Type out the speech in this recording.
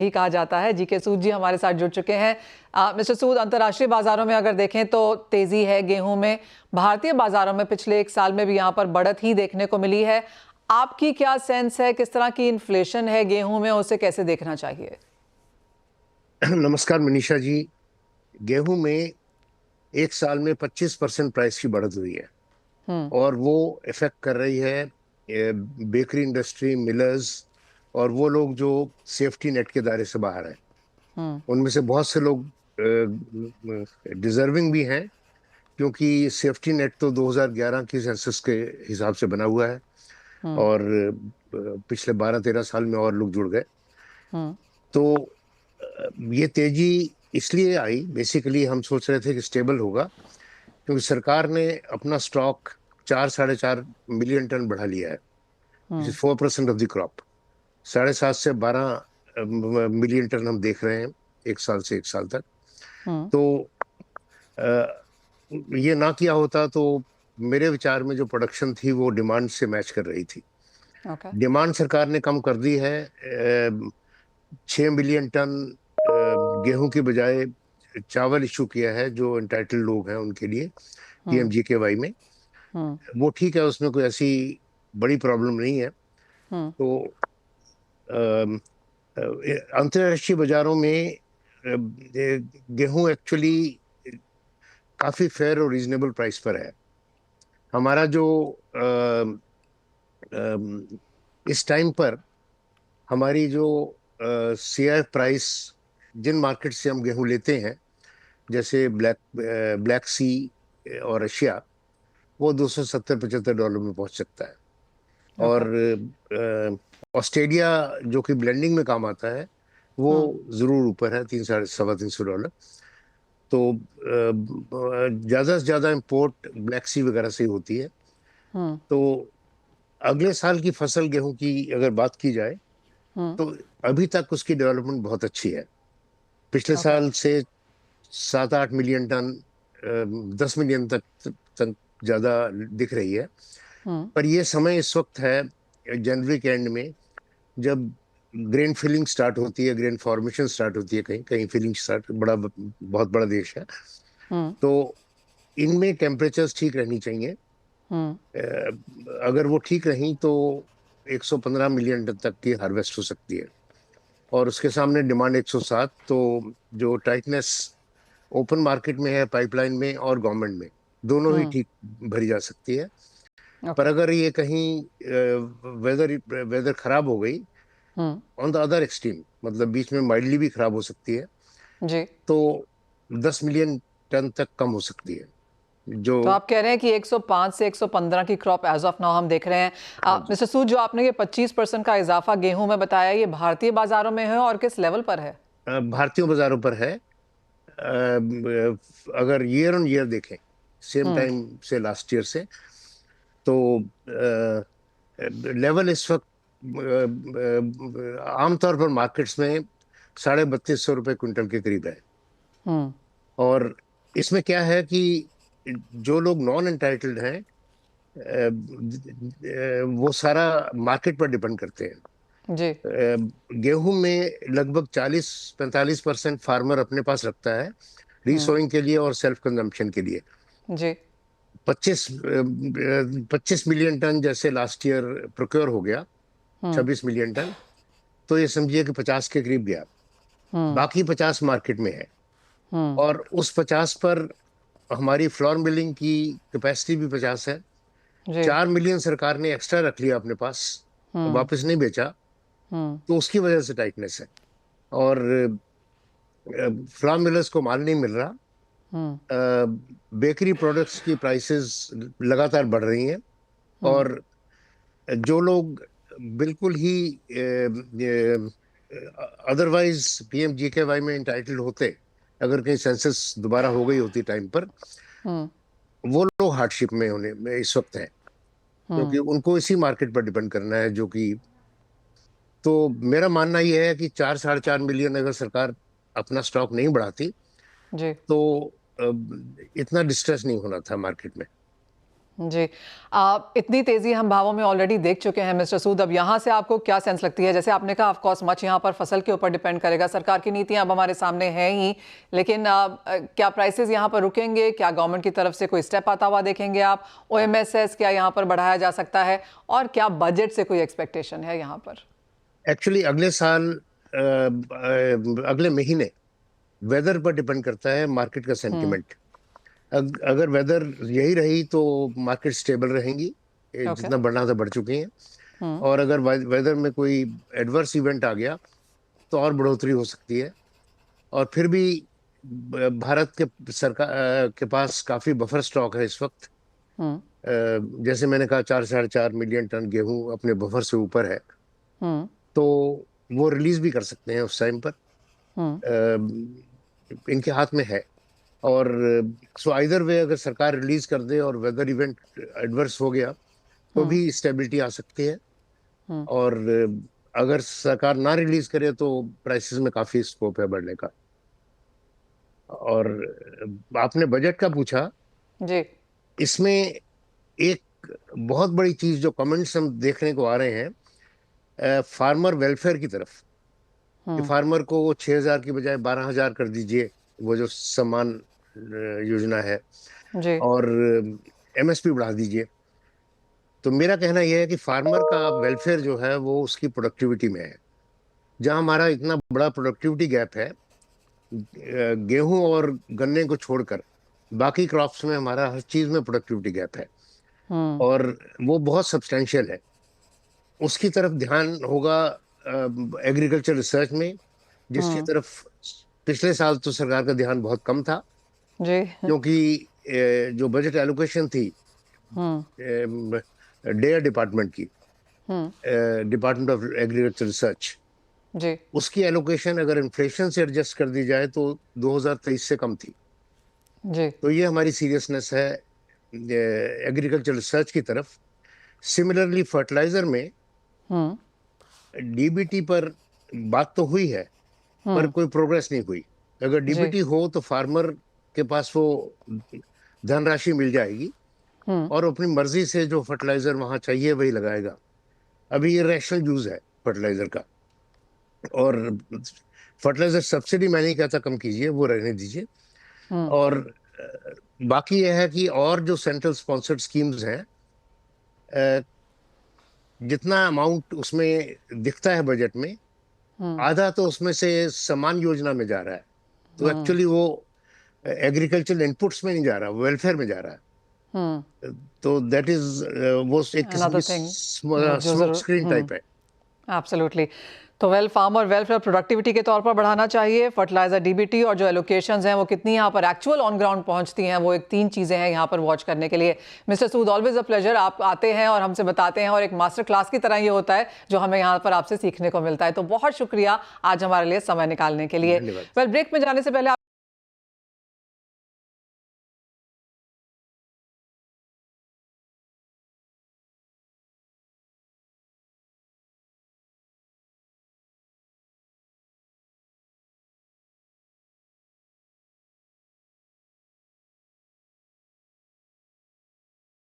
ही कहा जाता है। जीके सूद जी हमारे साथ जुड़ चुके हैं। मिस्टर सूद, अंतर्राष्ट्रीय बाजारों में अगर देखें तो तेजी है गेहूं में, भारतीय बाजारों में पिछले एक साल में भी यहां पर बढ़त ही देखने को मिली है। आपकी क्या सेंस है, किस तरह की इन्फ्लेशन है गेहूं में, उसे कैसे देखना चाहिए? नमस्कार मनीषा जी। गेहूं में एक साल में 25% प्राइस की बढ़त हुई है और वो इफेक्ट कर रही है बेकरी इंडस्ट्री, मिलर्स और वो लोग जो सेफ्टी नेट के दायरे से बाहर हैं। उनमें से बहुत से लोग डिजर्विंग भी हैं, क्योंकि सेफ्टी नेट तो 2011 की सेंसस के हिसाब से बना हुआ है और पिछले 12-13 साल में और लोग जुड़ गए। तो ये तेजी इसलिए आई, बेसिकली हम सोच रहे थे कि स्टेबल होगा, क्योंकि सरकार ने अपना स्टॉक 4-4.5 मिलियन टन बढ़ा लिया है, 4% ऑफ द क्रॉप। 7.5 से 12 मिलियन टन हम देख रहे हैं एक साल से एक साल तक। तो अ, ये ना किया होता तो मेरे विचार में जो प्रोडक्शन थी वो डिमांड से मैच कर रही थी। ओके। डिमांड सरकार ने कम कर दी है। 6 मिलियन टन गेहूं की बजाय चावल इशू किया है जो एंटाइटल्ड लोग हैं उनके लिए, पीएमजीकेवाई में। वो ठीक है, उसमें कोई ऐसी बड़ी प्रॉब्लम नहीं है। तो अम, अंतर्राष्ट्रीय बाजारों में गेहूं एक्चुअली काफी फेयर और रीजनेबल प्राइस पर है। हमारा जो अम, अम, इस टाइम पर हमारी जो सीआईएफ प्राइस, जिन मार्केट से हम गेहूं लेते हैं, जैसे ब्लैक सी और रशिया, वो $270-75 में पहुंच सकता है। और ओके। ऑस्ट्रेलिया, जो कि ब्लेंडिंग में काम आता है, वो जरूर ऊपर है, 300-350 $350। तो ज्यादा से ज्यादा इंपोर्ट ब्लैक सी वगैरह से ही होती है। तो अगले साल की फसल गेहूं की अगर बात की जाए तो अभी तक उसकी डेवलपमेंट बहुत अच्छी है। पिछले ओके। साल से 7-8 मिलियन टन, 10 मिलियन तक ज्यादा दिख रही है। पर ये समय इस वक्त है, जनवरी के एंड में, जब ग्रेन फिलिंग स्टार्ट होती है, ग्रेन फॉर्मेशन स्टार्ट होती है, कहीं कहीं फिलिंग स्टार्ट, बहुत बड़ा देश है। तो इनमें टेम्परेचर्स ठीक रहनी चाहिए। अगर वो ठीक रही तो 115 मिलियन टन तक की हार्वेस्ट हो सकती है, और उसके सामने डिमांड 107। तो जो टाइटनेस ओपन मार्केट में है, पाइपलाइन में और गवर्नमेंट में, दोनों ही ठीक भरी जा सकती है। पर ओके। अगर ये कहीं वेदर वेदर खराब हो गई ऑन द अदर एक्सट्रीम, मतलब बीच में माइल्डली भी खराब हो सकती है, जी। तो 10 मिलियन टन तक कम हो सकती है। जो तो आप कह रहे हैं कि 105 से 115 की क्रॉप एज ऑफ नाउ हम देख रहे हैं। हाँ जी, मिस्टर सूद, जो आपने ये 25% का इजाफा गेहूं में बताया, ये भारतीय बाजारों में है और किस लेवल पर है? भारतीय बाजारों पर है। अगर ईयर ऑन ईयर देखें, सेम टाइम से लास्ट ईयर से, तो लेवल इस वक्त आमतौर पर मार्केट्स में 3250 रुपये क्विंटल के करीब है। और इसमें क्या है कि जो लोग नॉन एंटाइटल्ड हैं, वो सारा मार्केट पर डिपेंड करते हैं। जी। गेहूं में लगभग 40-45% फार्मर अपने पास रखता है, रीसोइंग के लिए और सेल्फ कंजम्पशन के लिए। जी। 25 मिलियन टन जैसे लास्ट ईयर प्रोक्योर हो गया, 26 मिलियन टन। तो ये समझिए कि 50 के करीब गया। बाकी 50 मार्केट में है, और उस 50 पर हमारी फ्लोर मिलिंग की कैपेसिटी भी 50 है। जी। 4 मिलियन सरकार ने एक्स्ट्रा रख लिया अपने पास, वापस नहीं बेचा, तो उसकी वजह से टाइटनेस है। और फ्लोर मिलर्स को माल नहीं मिल रहा। बेकरी प्रोडक्ट्स की प्राइसेस लगातार बढ़ रही हैं, और जो लोग बिल्कुल ही अदरवाइज पीएमजीकेवाई में इंटाइटल्ड होते, अगर कहीं सेंसस दोबारा हो गई होती टाइम पर, वो लोग हार्डशिप में होने में इस वक्त हैं, क्योंकि उनको इसी मार्केट पर डिपेंड करना है। जो कि तो मेरा मानना यह है कि 4-4.5 मिलियन अगर सरकार अपना स्टॉक नहीं बढ़ाती जी। तो इतना डिस्ट्रेस नहीं होना था मार्केट में। जी, इतनी तेजी हम भावों में ऑलरेडी देख चुके हैं मिस्टर सूद। अब यहाँ से आपको क्या सेंस लगती है? जैसे आपने कहा, ऑफ कोर्स मच यहाँ पर फसल के ऊपर डिपेंड करेगा, सरकार की नीतियां अब हमारे सामने हैं ही, लेकिन क्या प्राइसेस यहाँ पर रुकेंगे? क्या गवर्नमेंट की तरफ से कोई स्टेप आता हुआ देखेंगे आप? OMSS क्या यहाँ पर बढ़ाया जा सकता है? और क्या बजट से कोई एक्सपेक्टेशन है यहाँ पर? एक्चुअली अगले साल अगले महीने वेदर पर डिपेंड करता है मार्केट का सेंटिमेंट। अगर वेदर यही रही तो मार्केट स्टेबल रहेंगी, ओके। जितना बढ़ना था बढ़ चुकी हैं। और अगर वेदर में कोई एडवर्स इवेंट आ गया तो और बढ़ोतरी हो सकती है। और फिर भी भारत के सरकार के पास काफी बफर स्टॉक है इस वक्त। जैसे मैंने कहा, 4-4.5 मिलियन टन गेहूं अपने बफर से ऊपर है, तो वो रिलीज भी कर सकते हैं उस टाइम पर। इनके हाथ में है। और सो आइदर वे, अगर सरकार रिलीज कर दे और वेदर इवेंट एडवर्स हो गया तो भी स्टेबिलिटी आ सकती है। और अगर सरकार ना रिलीज करे तो प्राइसेस में काफी स्कोप है बढ़ने का। और आपने बजट का पूछा, जी। इसमें एक बहुत बड़ी चीज जो कमेंट्स हम देखने को आ रहे हैं, फार्मर वेलफेयर की तरफ, कि फार्मर को वो 6,000 की बजाय 12,000 कर दीजिए, वो जो सम्मान योजना है, जी। और MSP बढ़ा दीजिए। तो मेरा कहना यह है कि फार्मर का वेलफेयर जो है वो उसकी प्रोडक्टिविटी में है। जहां हमारा इतना बड़ा प्रोडक्टिविटी गैप है, गेहूं और गन्ने को छोड़कर बाकी क्रॉप्स में हमारा हर चीज में प्रोडक्टिविटी गैप है, और वो बहुत सब्सटेंशियल है। उसकी तरफ ध्यान होगा एग्रीकल्चर रिसर्च में, जिसकी तरफ पिछले साल तो सरकार का ध्यान बहुत कम था, जी। क्योंकि जो बजट एलोकेशन थी डेयर डिपार्टमेंट की, डिपार्टमेंट ऑफ एग्रीकल्चर रिसर्च, जी। उसकी एलोकेशन अगर इन्फ्लेशन से एडजस्ट कर दी जाए तो 2023 से कम थी। जी। तो ये हमारी सीरियसनेस है एग्रीकल्चर रिसर्च की तरफ। सिमिलरली फर्टिलाइजर में DBT पर बात तो हुई है, पर कोई प्रोग्रेस नहीं हुई। अगर जी। DBT हो तो फार्मर के पास वो धनराशि मिल जाएगी, और अपनी मर्जी से जो फर्टिलाइजर वहां चाहिए वही लगाएगा। अभी ये रैशनल यूज है फर्टिलाइजर का। और फर्टिलाइजर सब्सिडी मैं नहीं कहता कम कीजिए, वो रहने दीजिए। और बाकी यह है कि और जो सेंट्रल स्पॉन्सर्ड स्कीम्स हैं, जितना अमाउंट उसमें दिखता है बजट में, आधा तो उसमें से समान योजना में जा रहा है। तो एक्चुअली वो एग्रीकल्चरल इनपुट्स में नहीं जा रहा, वेलफेयर में जा रहा है। तो दैट इज वो एक किस्म Another की thing, जो स्मोक स्क्रीन जरूर टाइप है। एब्सोल्युटली। तो फार्मर वेलफेयर प्रोडक्टिविटी के तौर पर बढ़ाना चाहिए, फर्टिलाइजर DBT, और जो एलोकेशंस हैं वो कितनी यहाँ पर एक्चुअल ऑन ग्राउंड पहुँचती हैं, वो एक 3 चीज़ें हैं यहाँ पर वॉच करने के लिए। Mister Sood, always a pleasure. आप आते हैं और हमसे बताते हैं, और एक मास्टर क्लास की तरह ये होता है जो हमें यहाँ पर आपसे सीखने को मिलता है। तो बहुत शुक्रिया आज हमारे लिए समय निकालने के लिए। धन्यवाद। ब्रेक में जाने से पहले